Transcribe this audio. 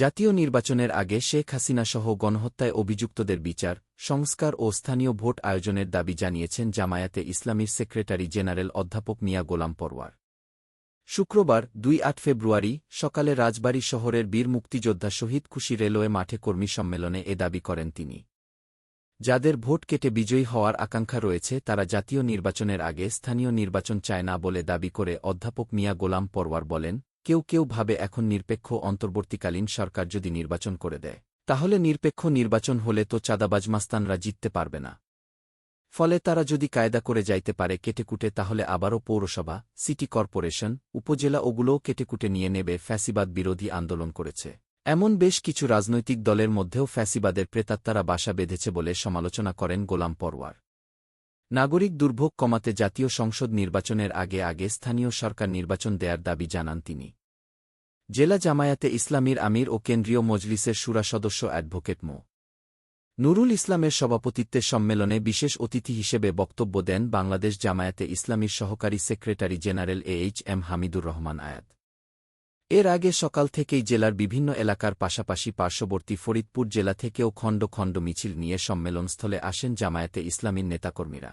জাতীয় নির্বাচনের আগে শেখ হাসিনাসহ গণহত্যায় অভিযুক্তদের বিচার, সংস্কার ও স্থানীয় ভোট আয়োজনের দাবি জানিয়েছেন জামায়াতে ইসলামীর সেক্রেটারি জেনারেল অধ্যাপক মিয়া গোলাম পরওয়ার। শুক্রবার ২ ফেব্রুয়ারি সকালে রাজবাড়ী শহরের বীর মুক্তিযোদ্ধা শহীদ খুশি রেলওয়ে মাঠে কর্মী সম্মেলনে এ দাবি করেন তিনি। যাদের ভোট কেটে বিজয়ী হওয়ার আকাঙ্ক্ষা রয়েছে তারা জাতীয় নির্বাচনের আগে স্থানীয় নির্বাচন চায় না বলে দাবি করে অধ্যাপক মিয়া গোলাম পরওয়ার বলেন, কেউ কেউ ভাবে এখন নিরপেক্ষ অন্তর্বর্তীকালীন সরকার যদি নির্বাচন করে দেয়, তাহলে নিরপেক্ষ নির্বাচন হলে তো চাঁদাবাজ মাস্তানরা জিততে পারবে না। ফলে তারা যদি কায়দা করে যাইতে পারে কেটেকুটে, তাহলে আবারও পৌরসভা, সিটি কর্পোরেশন, উপজেলা ওগুলোও কেটেকুটে নিয়ে নেবে। ফ্যাসিবাদ বিরোধী আন্দোলন করেছে এমন বেশ কিছু রাজনৈতিক দলের মধ্যেও ফ্যাসিবাদের প্রেতাত্মারা বাসা বেঁধেছে বলে সমালোচনা করেন গোলাম পরওয়ার। নাগরিক দুর্ভোগ কমাতে জাতীয় সংসদ নির্বাচনের আগে আগে স্থানীয় সরকার নির্বাচন দেয়ার দাবি জানান তিনি। জেলা জামায়াতে ইসলামীর আমির ও কেন্দ্রীয় মজলিসের শুরা সদস্য অ্যাডভোকেট মো. নুরুল ইসলামের সভাপতিত্বে সম্মেলনে বিশেষ অতিথি হিসেবে বক্তব্য দেন বাংলাদেশ জামায়াতে ইসলামীর সহকারী সেক্রেটারি জেনারেল এএইচ.এম. হামিদুর রহমান আয়াত। এর আগে সকাল থেকেই জেলার বিভিন্ন এলাকার পাশাপাশি পার্শ্ববর্তী ফরিদপুর জেলা থেকেও খণ্ড খণ্ড মিছিল নিয়ে সম্মেলনস্থলে আসেন জামায়াতে ইসলামীর নেতাকর্মীরা।